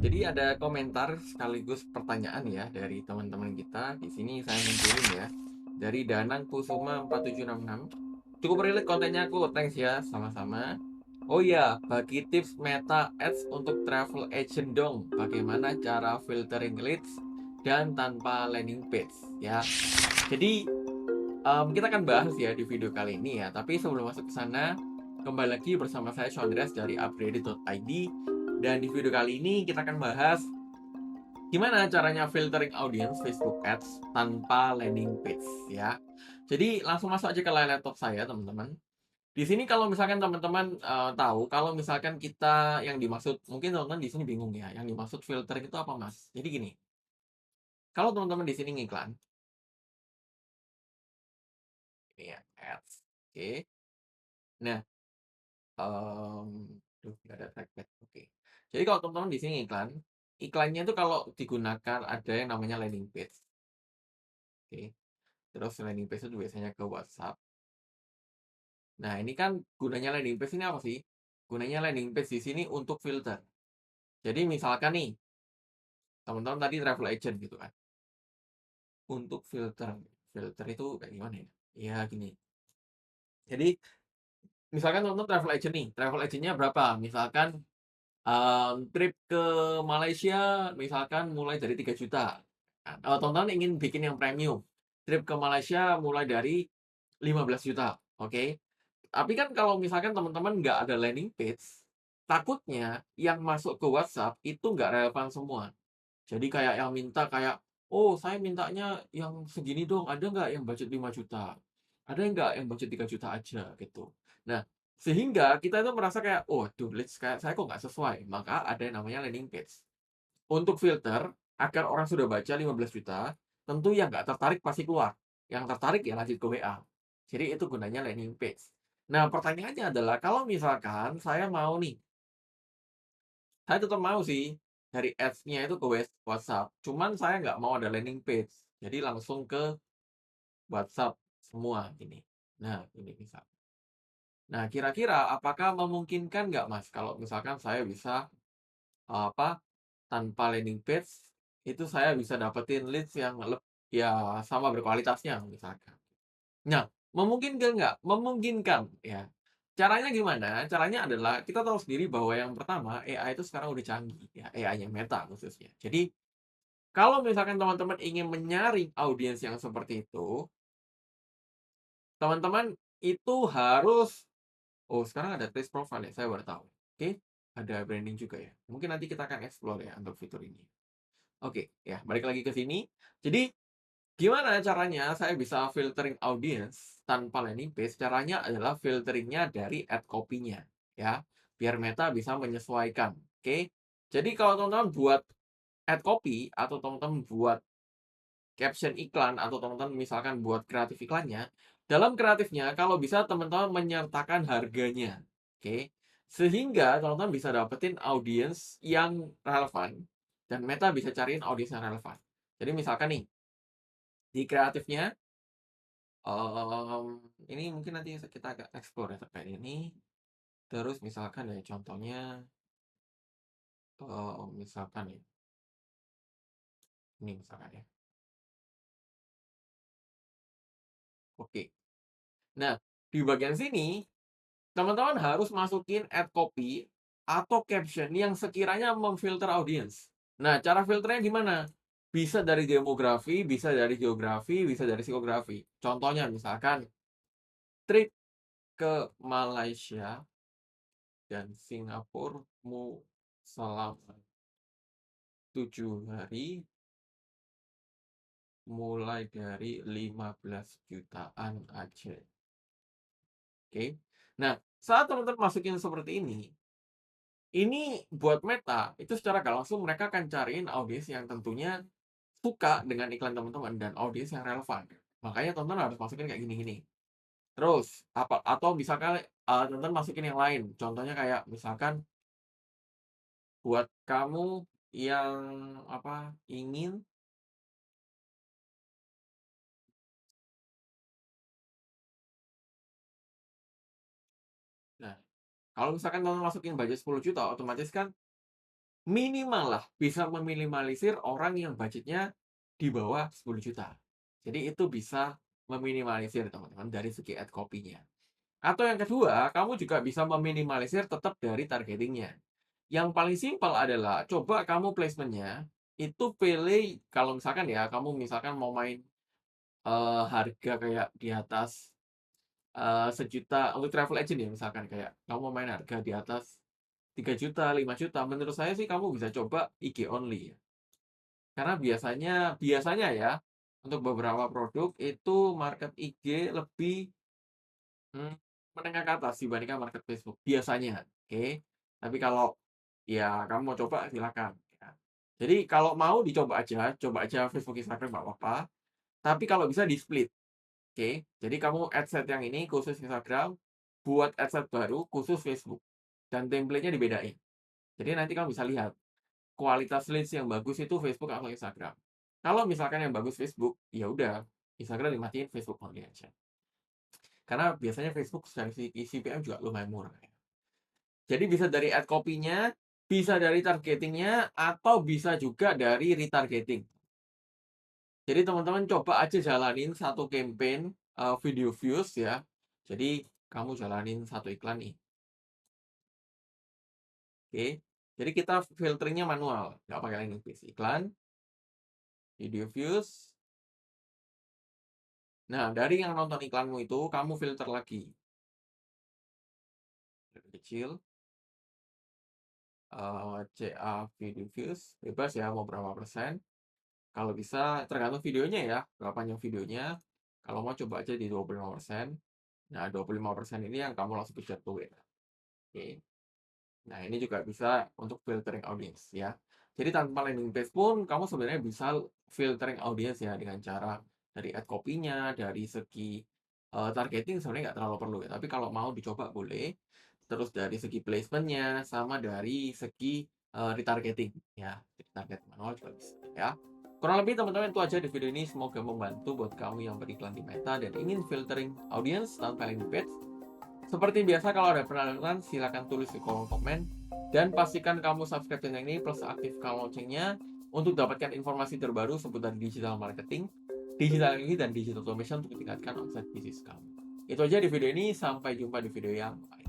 Jadi ada komentar sekaligus pertanyaan ya dari teman-teman kita. Di sini saya munculin ya. Dari Danang Kusuma 4766. Cukup relate kontennya aku, thanks ya, sama-sama. Oh iya, bagi tips Meta Ads untuk travel agent dong. Bagaimana cara filtering leads dan tanpa landing page ya. Jadi kita akan bahas ya di video kali ini ya. Tapi sebelum masuk ke sana, kembali lagi bersama saya Chandras dari upgraded.id. Dan di video kali ini kita akan bahas gimana caranya filtering audience Facebook Ads tanpa landing page ya. Jadi langsung masuk aja ke layar laptop saya teman-teman. Di sini kalau misalkan teman-teman tahu kalau misalkan kita yang dimaksud mungkin teman-teman di sini bingung ya, yang dimaksud filtering itu apa Mas? Jadi gini, kalau teman-teman di sini ngiklan, ini ya ads, oke. Nah, nggak ada trackpad, oke. Jadi kalau teman-teman di sini iklan, iklannya itu kalau digunakan ada yang namanya landing page, oke. Terus landing page itu biasanya ke WhatsApp. Nah, ini kan gunanya landing page ini apa sih? Gunanya landing page di sini untuk filter. Jadi misalkan nih, teman-teman tadi travel agent gitu kan. Untuk filter, filter itu kayak gimana ya? Ya gini. Jadi misalkan teman-teman travel agent nih, travel agentnya berapa? Misalkan trip ke Malaysia misalkan mulai dari 3 juta. Teman-teman ingin bikin yang premium, trip ke Malaysia mulai dari 15 juta, oke. Tapi kan kalau misalkan teman-teman nggak ada landing page, takutnya yang masuk ke WhatsApp itu nggak relevan semua. Jadi kayak yang minta kayak, "Oh, saya mintanya yang segini dong, ada nggak yang budget 5 juta? Ada nggak yang budget 3 juta aja?" Gitu. Nah, sehingga kita itu merasa kayak, oh "Waduh, leads kayak saya kok nggak sesuai." Maka ada yang namanya landing page. Untuk filter, agar orang sudah baca 15 juta, tentu yang nggak tertarik pasti keluar. Yang tertarik ya lanjut ke WA. Jadi itu gunanya landing page. Nah, pertanyaannya adalah kalau misalkan saya mau nih, saya tetap mau sih dari ads-nya itu ke WhatsApp, cuman saya nggak mau ada landing page. Jadi langsung ke WhatsApp semua ini. Nah, ini misal. Nah, kira-kira apakah memungkinkan nggak, Mas, kalau misalkan saya bisa, apa, tanpa landing page, itu saya bisa dapetin leads yang ya sama berkualitasnya misalkan. Nah, memungkinkan nggak? Memungkinkan, ya. Caranya gimana? Caranya adalah kita tahu sendiri bahwa yang pertama, AI itu sekarang udah canggih ya, AI-nya Meta khususnya. Jadi, kalau misalkan teman-teman ingin menyaring audiens yang seperti itu, teman-teman itu harus sekarang ada trace profile ya, saya baru tahu. Oke, ada branding juga ya. Mungkin nanti kita akan explore ya untuk fitur ini. Oke, ya balik lagi ke sini. Jadi, gimana caranya saya bisa filtering audience tanpa landing page? Caranya adalah filteringnya dari ad copy-nya, ya. Biar Meta bisa menyesuaikan, oke. Jadi kalau teman-teman buat ad copy atau teman-teman buat caption iklan atau teman-teman misalkan buat kreatif iklannya, dalam kreatifnya kalau bisa teman-teman menyertakan harganya, oke. Sehingga teman-teman bisa dapetin audience yang relevan dan Meta bisa cariin audience yang relevan. Jadi misalkan nih, di kreatifnya ini mungkin nanti kita agak explore ya terkait ini. Terus misalkan ya contohnya, misalkan ya, ini misalkan ya. Oke. Nah, di bagian sini teman-teman harus masukin ad copy atau caption yang sekiranya memfilter audience. Nah, cara filternya gimana? Bisa dari demografi, bisa dari geografi, bisa dari psikografi. Contohnya misalkan trip ke Malaysia dan Singapura selama 7 hari mulai dari 15 jutaan aja, oke. Nah, saat teman-teman masukin seperti ini buat Meta, itu secara nggak langsung mereka akan cariin audiens yang tentunya suka dengan iklan teman-teman dan audiens yang relevan. Makanya teman-teman harus masukin kayak gini-gini. Terus, atau misalkan, teman-teman masukin yang lain, contohnya kayak misalkan buat kamu yang, apa, ingin nah, kalau misalkan teman-teman masukin budget 10 juta, otomatis kan minimal lah bisa meminimalisir orang yang budgetnya di bawah 10 juta. Jadi itu bisa meminimalisir teman-teman dari segi ad copy-nya. Atau yang kedua, kamu juga bisa meminimalisir tetap dari targeting-nya. Yang paling simpel adalah coba kamu placement-nya itu pilih kalau misalkan ya, kamu misalkan mau main, harga kayak di atas, 1 juta untuk travel agent ya misalkan kayak kamu mau main harga di atas 3 juta 5 juta menurut saya sih kamu bisa coba IG only ya. Karena biasanya ya, untuk beberapa produk itu market IG lebih, mmm, menengah ke atas dibandingkan market Facebook, biasanya, oke. Tapi kalau, ya kamu mau coba silakan, ya. Jadi kalau mau dicoba aja, coba aja Facebook, Instagram nggak apa-apa, tapi kalau bisa di-split, oke. Jadi kamu adset yang ini khusus Instagram, buat adset baru khusus Facebook, dan template-nya dibedain. Jadi nanti kamu bisa lihat, kualitas leads yang bagus itu Facebook atau Instagram. Kalau misalkan yang bagus Facebook, ya udah, Instagram dimatiin, Facebook only aja. Karena biasanya Facebook dari segi CPM juga lumayan murah ya. Jadi bisa dari ad copy-nya, bisa dari targeting-nya, atau bisa juga dari retargeting. Jadi teman-teman coba aja jalanin satu campaign, video views ya. Jadi kamu jalanin satu iklan nih, oke. Jadi kita filternya manual, nggak pakai landing page. Iklan, video views. Nah, dari yang nonton iklanmu itu kamu filter lagi. Dari kecil, CA video views, bebas ya mau berapa persen. Kalau bisa tergantung videonya ya, berapa panjang videonya. Kalau mau coba aja di 25%. Nah, 25% ini yang kamu langsung kejar tuh ya. Oke. Nah, ini juga bisa untuk filtering audience ya. Jadi tanpa landing page pun kamu sebenarnya bisa filtering audience ya dengan cara dari ad copy-nya, dari segi, targeting sebenarnya nggak terlalu perlu ya, tapi kalau mau dicoba boleh. Terus dari segi placement-nya, sama dari segi, retargeting ya, retarget manual juga bisa ya. Kurang lebih teman-teman itu aja di video ini, semoga membantu buat kamu yang beriklan di Meta dan ingin filtering audience tanpa landing page. Seperti biasa kalau ada penalaran silakan tulis di kolom komen dan pastikan kamu subscribe channel ini plus aktifkan loncengnya untuk dapatkan informasi terbaru seputar digital marketing, digital ini dan digital automation untuk meningkatkan omset bisnis kamu. Itu aja di video ini, sampai jumpa di video yang lain.